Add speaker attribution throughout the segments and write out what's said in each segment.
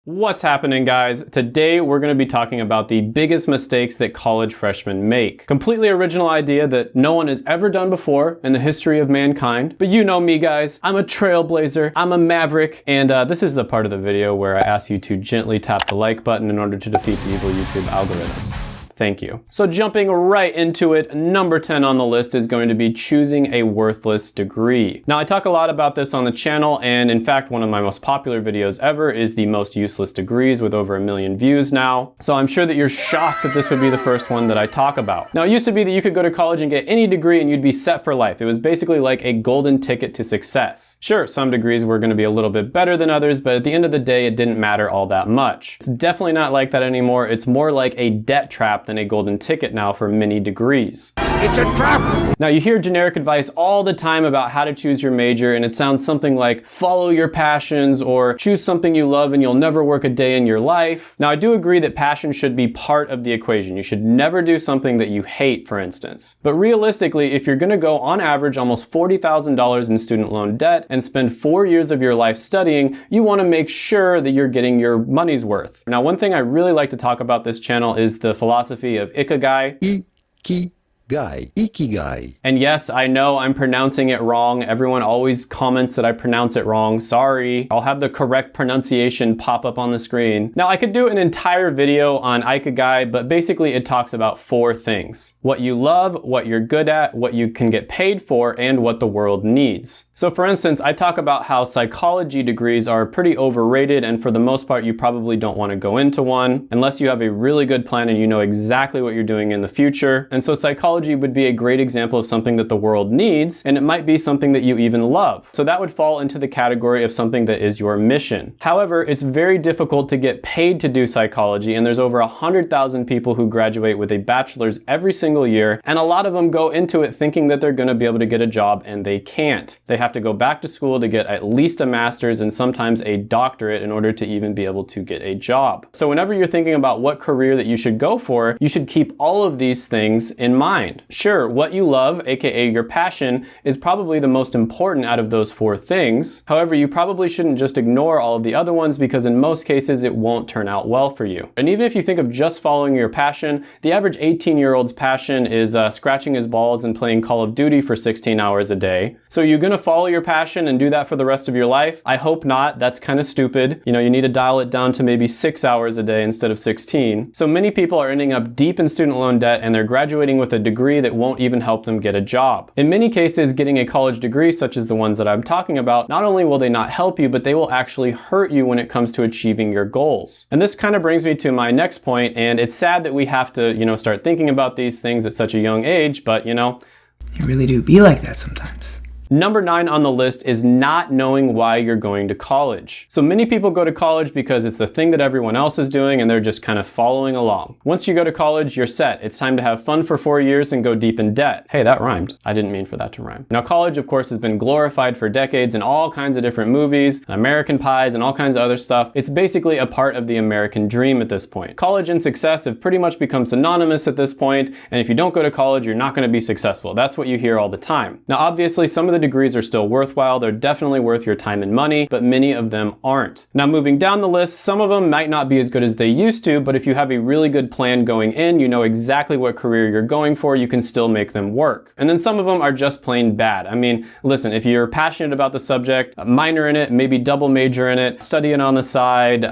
Speaker 1: What's happening, guys? Today we're going to be talking about the biggest mistakes that college freshmen make. Completely original idea that no one has ever done before in the history of mankind. But you know me, guys. I'm a trailblazer. I'm a maverick. And this is the part of the video where I ask you to gently tap the like button in order to defeat the evil YouTube algorithm. Thank you. So jumping right into it, number 10 on the list is going to be choosing a worthless degree. Now, I talk a lot about this on the channel, and in fact, one of my most popular videos ever is the most useless degrees with over 1 million views now. So I'm sure that you're shocked that this would be the first one that I talk about. Now, it used to be that you could go to college and get any degree and you'd be set for life. It was basically like a golden ticket to success. Sure, some degrees were going to be a little bit better than others, but at the end of the day, it didn't matter all that much. It's definitely not like that anymore. It's more like a debt trap than a golden ticket now for many degrees.
Speaker 2: It's a trap!
Speaker 1: Now, you hear generic advice all the time about how to choose your major, and it sounds something like follow your passions or choose something you love and you'll never work a day in your life. Now, I do agree that passion should be part of the equation. You should never do something that you hate, for instance. But realistically, if you're going to go on average almost $40,000 in student loan debt and spend 4 years of your life studying, you want to make sure that you're getting your money's worth. Now, one thing I really like to talk about this channel is the philosophy of Ikigai.
Speaker 2: Ikigai.
Speaker 1: And yes, I know I'm pronouncing it wrong. Everyone always comments that I pronounce it wrong. Sorry. I'll have the correct pronunciation pop up on the screen. Now, I could do an entire video on Ikigai, but basically it talks about 4 things: what you love, what you're good at, what you can get paid for, and what the world needs. So for instance, I talk about how psychology degrees are pretty overrated, and for the most part, you probably don't want to go into one unless you have a really good plan and you know exactly what you're doing in the future. And so psychology would be a great example of something that the world needs, and it might be something that you even love. So that would fall into the category of something that is your mission. However, it's very difficult to get paid to do psychology, and there's over 100,000 people who graduate with a bachelor's every single year, and a lot of them go into it thinking that they're going to be able to get a job, and they can't. They have to go back to school to get at least a master's and sometimes a doctorate in order to even be able to get a job. So whenever you're thinking about what career that you should go for, you should keep all of these things in mind. Sure, what you love, aka your passion, is probably the most important out of those 4 things. However, you probably shouldn't just ignore all of the other ones because in most cases it won't turn out well for you. And even if you think of just following your passion, the average 18-year-old's passion is scratching his balls and playing Call of Duty for 16 hours a day. So you're gonna follow your passion and do that for the rest of your life? I hope not. That's kind of stupid. You know, you need to dial it down to maybe 6 hours a day instead of 16. So many people are ending up deep in student loan debt and they're graduating with a degree that won't even help them get a job. In many cases, getting a college degree, such as the ones that I'm talking about, not only will they not help you, but they will actually hurt you when it comes to achieving your goals. And this kind of brings me to my next point, and it's sad that we have to, start thinking about these things at such a young age, but
Speaker 3: You really do be like that sometimes.
Speaker 1: Number 9 on the list is not knowing why you're going to college. So many people go to college because it's the thing that everyone else is doing and they're just kind of following along. Once you go to college, you're set. It's time to have fun for 4 years and go deep in debt. Hey, that rhymed. I didn't mean for that to rhyme. Now, college, of course, has been glorified for decades in all kinds of different movies, American Pies, and all kinds of other stuff. It's basically a part of the American dream at this point. College and success have pretty much become synonymous at this point, and if you don't go to college, you're not going to be successful. That's what you hear all the time. Now, obviously, some of the degrees are still worthwhile. They're definitely worth your time and money, but many of them aren't. Now, moving down the list, some of them might not be as good as they used to, but if you have a really good plan going in, you know exactly what career you're going for, you can still make them work. And then some of them are just plain bad. I mean, listen, if you're passionate about the subject, minor in it, maybe double major in it, study it on the side,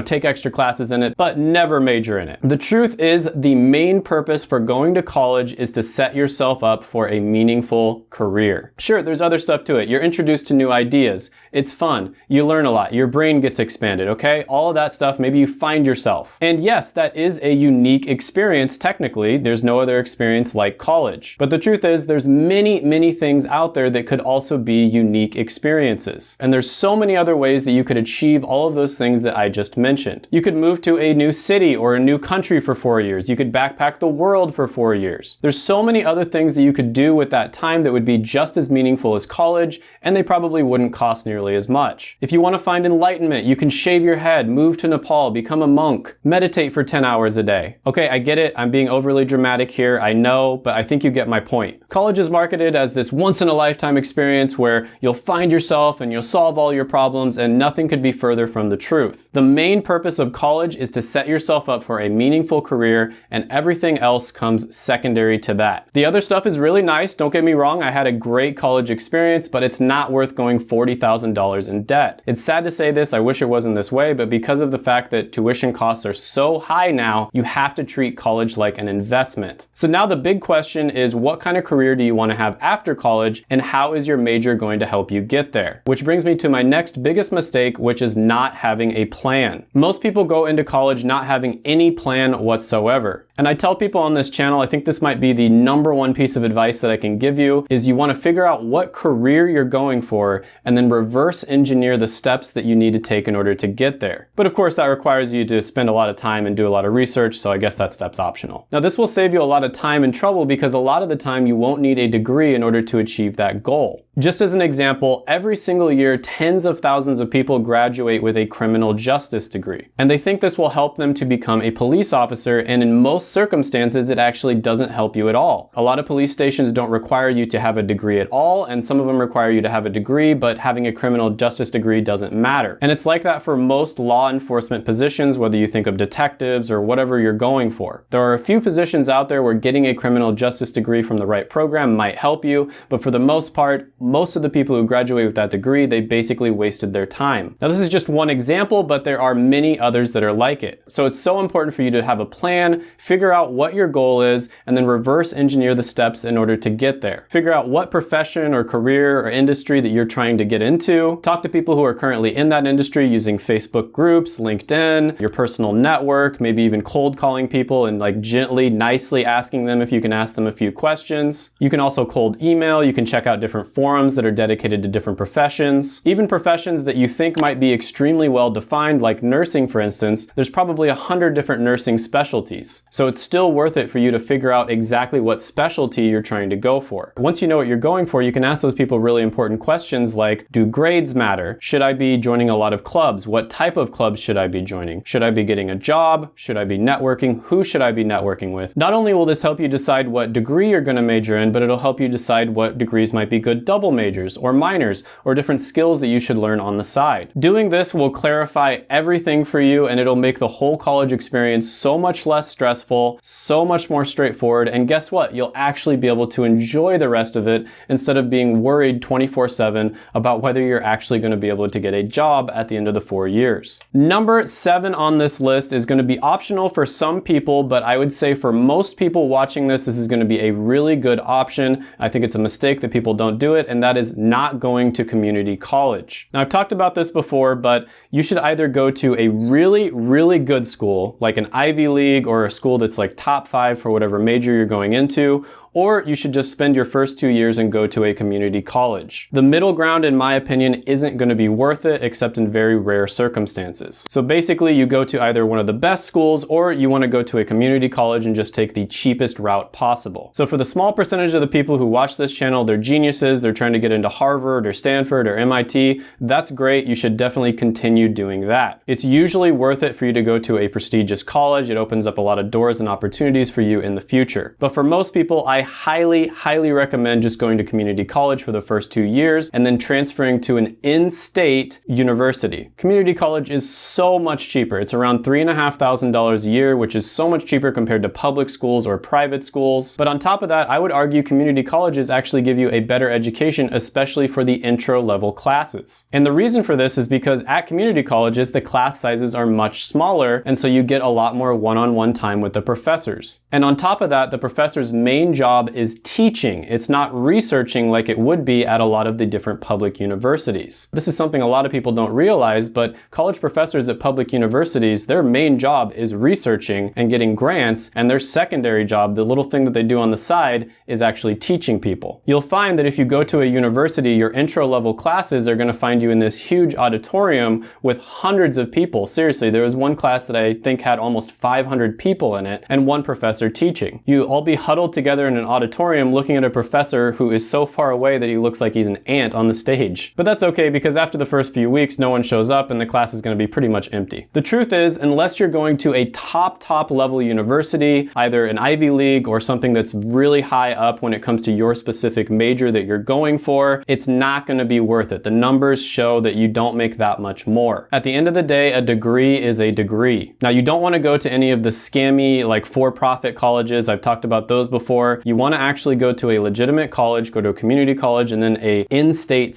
Speaker 1: take extra classes in it, but never major in it. The truth is, the main purpose for going to college is to set yourself up for a meaningful career. Sure, there's other stuff to it. You're introduced to new ideas. It's fun. You learn a lot. Your brain gets expanded, okay? All of that stuff, maybe you find yourself. And yes, that is a unique experience technically. There's no other experience like college. But the truth is, there's many, many things out there that could also be unique experiences. And there's so many other ways that you could achieve all of those things that I just mentioned. You could move to a new city or a new country for 4 years. You could backpack the world for 4 years. There's so many other things that you could do with that time that would be just as meaningful meaningful as college, and they probably wouldn't cost nearly as much. If you want to find enlightenment, you can shave your head, move to Nepal, become a monk, meditate for 10 hours a day. Okay, I get it, I'm being overly dramatic here, I know, but I think you get my point. College is marketed as this once-in-a-lifetime experience where you'll find yourself and you'll solve all your problems, and nothing could be further from the truth. The main purpose of college is to set yourself up for a meaningful career, and everything else comes secondary to that. The other stuff is really nice, don't get me wrong, I had a great college experience, but it's not worth going $40,000 in debt. It's sad to say this, I wish it wasn't this way, but because of the fact that tuition costs are so high now, you have to treat college like an investment. So now the big question is, what kind of career do you want to have after college, and how is your major going to help you get there? Which brings me to my next biggest mistake, which is not having a plan. Most people go into college not having any plan whatsoever. And I tell people on this channel, I think this might be the #1 piece of advice that I can give you, is you want to figure out what career you're going for and then reverse engineer the steps that you need to take in order to get there. But of course that requires you to spend a lot of time and do a lot of research, so I guess that step's optional. Now this will save you a lot of time and trouble because a lot of the time you won't need a degree in order to achieve that goal. Just as an example, every single year tens of thousands of people graduate with a criminal justice degree. And they think this will help them to become a police officer, and in most circumstances it actually doesn't help you at all. A lot of police stations don't require you to have a degree at all, and some of them require you to have a degree, but having a criminal justice degree doesn't matter. And it's like that for most law enforcement positions, whether you think of detectives or whatever you're going for. There are a few positions out there where getting a criminal justice degree from the right program might help you, but for the most part, most of the people who graduate with that degree, they basically wasted their time. Now this is just one example, but there are many others that are like it. So it's so important for you to have a plan, figure out what your goal is, and then reverse engineer the steps in order to get there. Figure out what profession or career or industry that you're trying to get into. Talk to people who are currently in that industry using Facebook groups, LinkedIn, your personal network, maybe even cold calling people and like gently, nicely asking them if you can ask them a few questions. You can also cold email, you can check out different forums that are dedicated to different professions. Even professions that you think might be extremely well defined, like nursing for instance, there's probably 100 different nursing specialties. So it's still worth it for you to figure out exactly what specialty you're trying to go for. Once you know what you're going for, you can ask those people really important questions like, do grades matter? Should I be joining a lot of clubs? What type of clubs should I be joining? Should I be getting a job? Should I be networking? Who should I be networking with? Not only will this help you decide what degree you're going to major in, but it'll help you decide what degrees might be good double majors or minors or different skills that you should learn on the side. Doing this will clarify everything for you, and it'll make the whole college experience so much less stressful, so much more straightforward, and guess what? You'll actually be able to enjoy the rest of it instead of being worried 24/7 about whether you're actually going to be able to get a job at the end of the 4 years. Number 7 on this list is going to be optional for some people, but I would say for most people watching this is going to be a really good option. I think it's a mistake that people don't do it, and that is not going to community college. Now I've talked about this before, but you should either go to a really, really good school, like an Ivy League or a school that's like top 5 for whatever major you're going into, or you should just spend your first 2 years and go to a community college. The middle ground, in my opinion, isn't going to be worth it except in very rare circumstances. So basically you go to either one of the best schools or you want to go to a community college and just take the cheapest route possible. So for the small percentage of the people who watch this channel, they're geniuses, they're trying to get into Harvard or Stanford or MIT, that's great. You should definitely continue doing that. It's usually worth it for you to go to a prestigious college. It opens up a lot of doors and opportunities for you in the future. But for most people, I highly recommend just going to community college for the first 2 years and then transferring to an in-state university. Community college is so much cheaper. It's around $3,500 a year, which is so much cheaper compared to public schools or private schools. But on top of that, I would argue community colleges actually give you a better education, especially for the intro level classes. And the reason for this is because at community colleges, the class sizes are much smaller, and so you get a lot more one-on-one time with the professors. And on top of that, the professor's main job is teaching. It's not researching like it would be at a lot of the different public universities. This is something a lot of people don't realize, but college professors at public universities, their main job is researching and getting grants, and their secondary job, the little thing that they do on the side, is actually teaching people. You'll find that if you go to a university, your intro level classes are going to find you in this huge auditorium with hundreds of people. Seriously, there was one class that I think had almost 500 people in it and one professor teaching. You all be huddled together in an an auditorium looking at a professor who is so far away that he looks like he's an ant on the stage. But that's okay, because after the first few weeks, no one shows up and the class is going to be pretty much empty. The truth is, unless you're going to a top level university, either an Ivy League or something that's really high up when it comes to your specific major that you're going for, it's not going to be worth it. The numbers show that you don't make that much more. At the end of the day, a degree is a degree. Now, you don't want to go to any of the scammy, like for-profit colleges. I've talked about those before. You want to actually go to a legitimate college, go to a community college, and then a in-state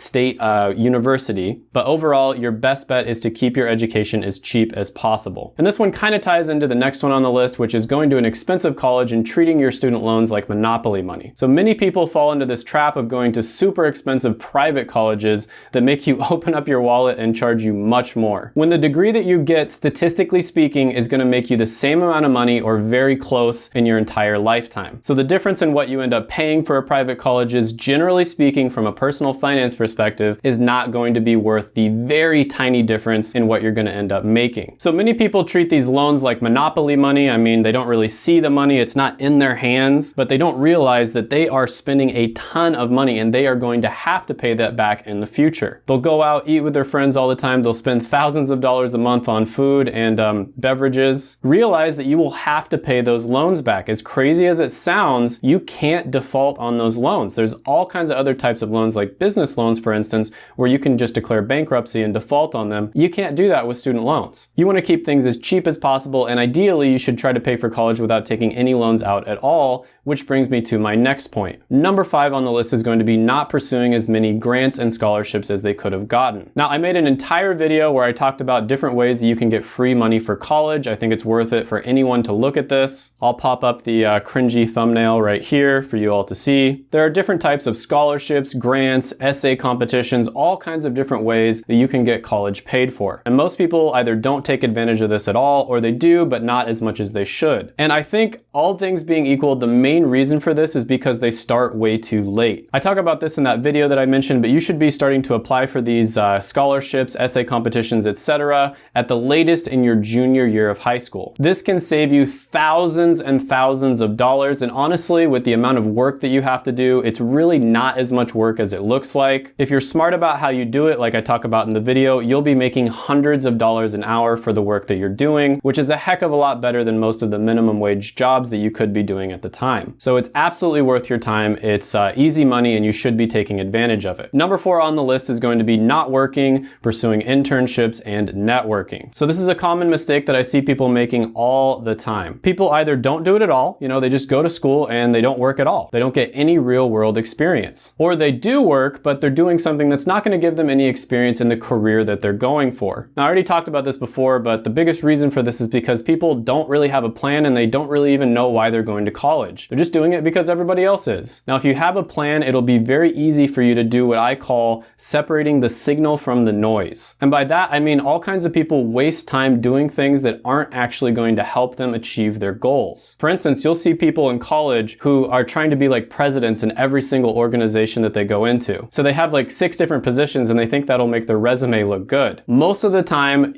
Speaker 1: university. But overall, your best bet is to keep your education as cheap as possible. And this one kind of ties into the next one on the list, which is going to an expensive college and treating your student loans like monopoly money. So many people fall into this trap of going to super expensive private colleges that make you open up your wallet and charge you much more, when the degree that you get, statistically speaking, is going to make you the same amount of money or very close in your entire lifetime. So the difference in what you end up paying for a private college is, generally speaking, from a personal finance perspective, is not going to be worth the very tiny difference in what you're going to end up making. So many people treat these loans like monopoly money. I mean, they don't really see the money, it's not in their hands, but they don't realize that they are spending a ton of money and they are going to have to pay that back in the future. They'll go out, eat with their friends all the time, they'll spend thousands of dollars a month on food and beverages. Realize that you will have to pay those loans back. As crazy as it sounds, you can't default on those loans. There's all kinds of other types of loans, like business loans, for instance, where you can just declare bankruptcy and default on them. You can't do that with student loans. You want to keep things as cheap as possible, and ideally you should try to pay for college without taking any loans out at all, which brings me to my next point. Number 5 on the list is going to be not pursuing as many grants and scholarships as they could have gotten. Now, I made an entire video where I talked about different ways that you can get free money for college. I think it's worth it for anyone to look at this. I'll pop up the cringy thumbnail right here for you all to see. There are different types of scholarships, grants, essay competitions, all kinds of different ways that you can get college paid for. And most people either don't take advantage of this at all, or they do, but not as much as they should. And I think, all things being equal, the main reason for this is because they start way too late. I talk about this in that video that I mentioned, but you should be starting to apply for these scholarships, essay competitions, etc. at the latest in your junior year of high school. This can save you thousands and thousands of dollars, and honestly, with the amount of work that you have to do, it's really not as much work as it looks like. If you're smart about how you do it, like I talk about in the video, you'll be making hundreds of dollars an hour for the work that you're doing, which is a heck of a lot better than most of the minimum wage jobs that you could be doing at the time. So it's absolutely worth your time. It's easy money and you should be taking advantage of it. Number 4 on the list is going to be not working, pursuing internships, and networking. So this is a common mistake that I see people making all the time. People either don't do it at all, they just go to school and they don't work at all. They don't get any real world experience. Or they do work, but they're doing something that's not going to give them any experience in the career that they're going for. Now, I already talked about this before, but the biggest reason for this is because people don't really have a plan and they don't really even know why they're going to college. They're just doing it because everybody else is. Now, if you have a plan, it'll be very easy for you to do what I call separating the signal from the noise. And by that, I mean all kinds of people waste time doing things that aren't actually going to help them achieve their goals. For instance, you'll see people in college who are trying to be like presidents in every single organization that they go into. So they have like 6 different positions and they think that'll make their resume look good. Most of the time,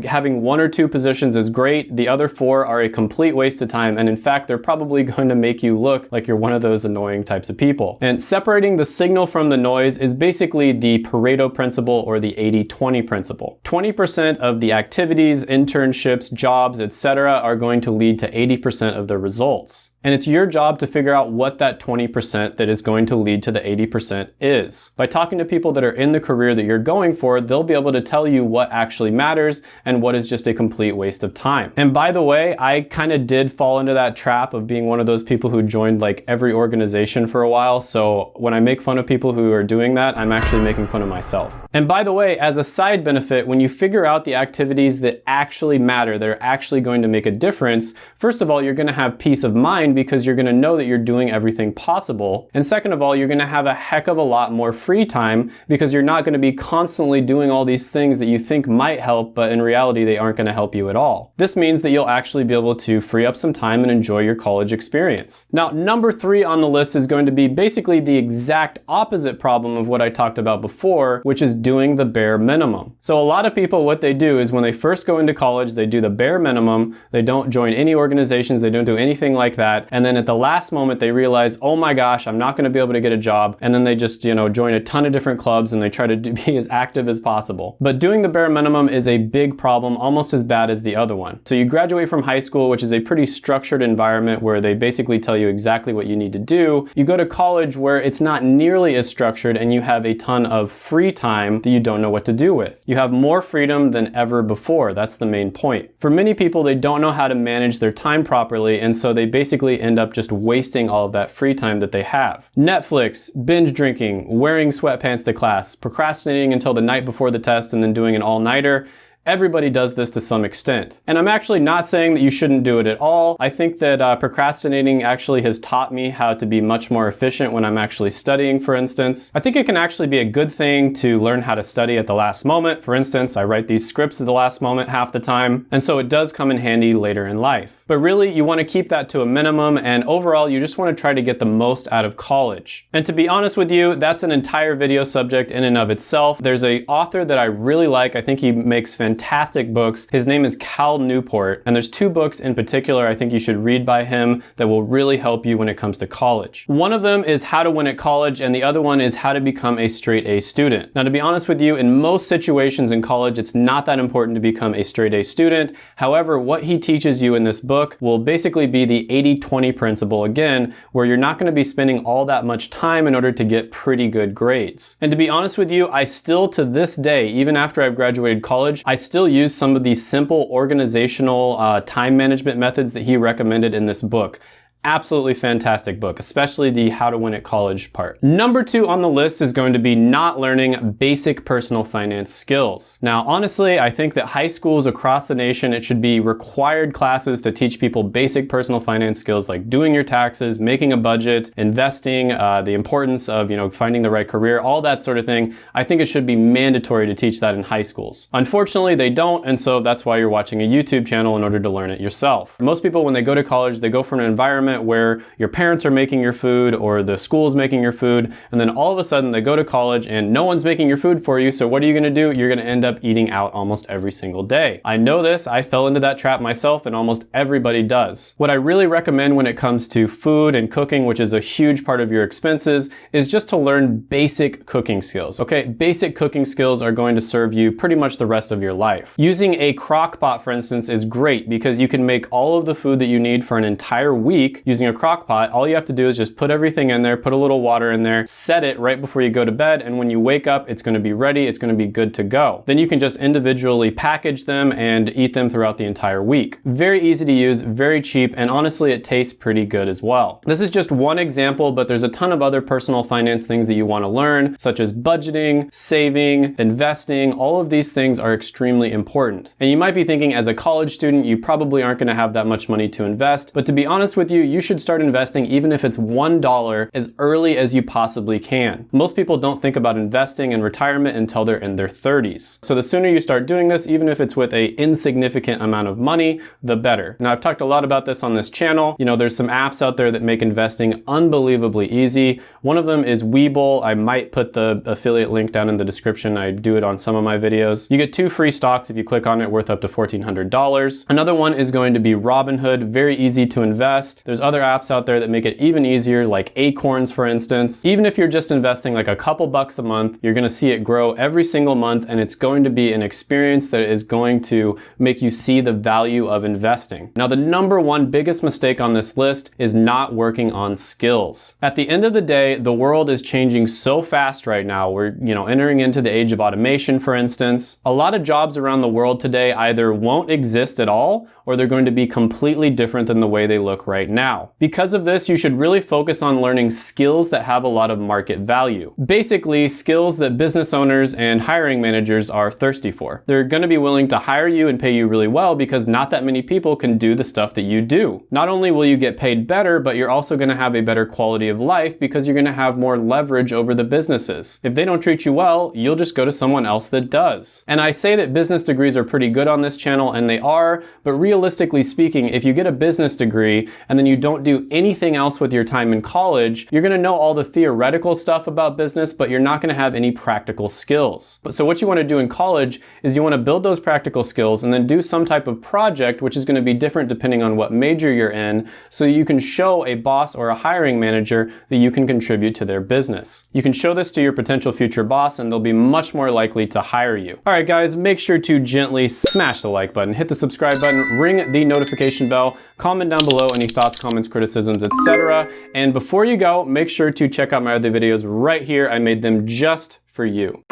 Speaker 1: having 1 or 2 positions is great. The other 4 are a complete waste of time. And in fact, they're probably going to make you look like you're one of those annoying types of people. And separating the signal from the noise is basically the Pareto principle, or the 80-20 principle. 20% of the activities, internships, jobs, etc. are going to lead to 80% of the results. And it's your job to figure out what that 20% that is going to lead to the 80% is. By talking to people that are in the career that you're going for, they'll be able to tell you what actually matters and what is just a complete waste of time. And by the way, I kind of did fall into that trap of being one of those people who joined like every organization for a while. So when I make fun of people who are doing that, I'm actually making fun of myself. And by the way, as a side benefit, when you figure out the activities that actually matter, that are actually going to make a difference, first of all, you're going to have peace of mind because you're going to know that you're doing everything possible. And second of all, you're going to have a heck of a lot more free time because you're not going to be constantly doing all these things that you think might help, but in reality, they aren't going to help you at all. This means that you'll actually be able to free up some time and enjoy your college experience. Now, number 3 on the list is going to be basically the exact opposite problem of what I talked about before, which is doing the bare minimum. So a lot of people, what they do is when they first go into college, they do the bare minimum. They don't join any organizations. They don't do anything like that. And then at the last moment they realize, oh my gosh, I'm not going to be able to get a job. And then they just, join a ton of different clubs and they try to be as active as possible. But doing the bare minimum is a big problem, almost as bad as the other one. So you graduate from high school, which is a pretty structured environment where they basically tell you exactly what you need to do. You go to college where it's not nearly as structured and you have a ton of free time that you don't know what to do with. You have more freedom than ever before. That's the main point. For many people, they don't know how to manage their time properly, and so they basically end up just wasting all of that free time that they have. Netflix, binge drinking, wearing sweatpants to class, procrastinating until the night before the test and then doing an all-nighter. Everybody does this to some extent. And I'm actually not saying that you shouldn't do it at all. I think that procrastinating actually has taught me how to be much more efficient when I'm actually studying, for instance. I think it can actually be a good thing to learn how to study at the last moment. For instance, I write these scripts at the last moment half the time, and so it does come in handy later in life. But really, you want to keep that to a minimum, and overall, you just want to try to get the most out of college. And to be honest with you, that's an entire video subject in and of itself. There's an author that I really like. I think he makes fantastic books. His name is Cal Newport, and there's 2 books in particular I think you should read by him that will really help you when it comes to college. One of them is How to Win at College, and the other one is How to Become a Straight A Student. Now, to be honest with you, in most situations in college, it's not that important to become a straight A student. However, what he teaches you in this book will basically be the 80-20 principle again, where you're not going to be spending all that much time in order to get pretty good grades. And to be honest with you, I still to this day, even after I've graduated college, I still use some of these simple organizational time management methods that he recommended in this book. Absolutely fantastic book, especially the How to Win at College part. Number 2 on the list is going to be not learning basic personal finance skills. Now, honestly, I think that high schools across the nation, it should be required classes to teach people basic personal finance skills like doing your taxes, making a budget, investing, the importance of, finding the right career, all that sort of thing. I think it should be mandatory to teach that in high schools. Unfortunately, they don't, and so that's why you're watching a YouTube channel in order to learn it yourself. Most people, when they go to college, they go from an environment where your parents are making your food or the school's making your food, and then all of a sudden they go to college and no one's making your food for you, so what are you going to do? You're going to end up eating out almost every single day. I know this, I fell into that trap myself, and almost everybody does. What I really recommend when it comes to food and cooking, which is a huge part of your expenses, is just to learn basic cooking skills. Okay, basic cooking skills are going to serve you pretty much the rest of your life. Using a crock pot, for instance, is great because you can make all of the food that you need for an entire week using a crock pot. All you have to do is just put everything in there, put a little water in there, set it right before you go to bed, and when you wake up, it's going to be ready, it's going to be good to go. Then you can just individually package them and eat them throughout the entire week. Very easy to use, very cheap, and honestly, it tastes pretty good as well. This is just one example, but there's a ton of other personal finance things that you want to learn, such as budgeting, saving, investing. All of these things are extremely important. And you might be thinking, as a college student, you probably aren't going to have that much money to invest, but to be honest with you, you should start investing even if it's $1 as early as you possibly can. Most people don't think about investing in retirement until they're in their 30s. So the sooner you start doing this, even if it's with an insignificant amount of money, the better. Now, I've talked a lot about this on this channel. There's some apps out there that make investing unbelievably easy. One of them is Webull. I might put the affiliate link down in the description. I do it on some of my videos. You get 2 free stocks if you click on it, worth up to $1,400. Another one is going to be Robinhood. Very easy to invest. There's other apps out there that make it even easier, like Acorns, for instance. Even if you're just investing like a couple bucks a month, you're going to see it grow every single month, and it's going to be an experience that is going to make you see the value of investing. Now, the number 1 biggest mistake on this list is not working on skills. At the end of the day, the world is changing so fast right now. We're, entering into the age of automation, for instance. A lot of jobs around the world today either won't exist at all, or they're going to be completely different than the way they look right now. Because of this, you should really focus on learning skills that have a lot of market value. Basically, skills that business owners and hiring managers are thirsty for. They're going to be willing to hire you and pay you really well because not that many people can do the stuff that you do. Not only will you get paid better, but you're also going to have a better quality of life because you're going to have more leverage over the businesses. If they don't treat you well, you'll just go to someone else that does. And I say that business degrees are pretty good on this channel, and they are, but realistically speaking, if you get a business degree and then you you don't do anything else with your time in college, you're gonna know all the theoretical stuff about business, but you're not gonna have any practical skills. So what you wanna do in college is you wanna build those practical skills and then do some type of project, which is gonna be different depending on what major you're in, so you can show a boss or a hiring manager that you can contribute to their business. You can show this to your potential future boss and they'll be much more likely to hire you. All right, guys, make sure to gently smash the like button, hit the subscribe button, ring the notification bell, comment down below any thoughts, comments, criticisms, etc. And before you go, make sure to check out my other videos right here. I made them just for you.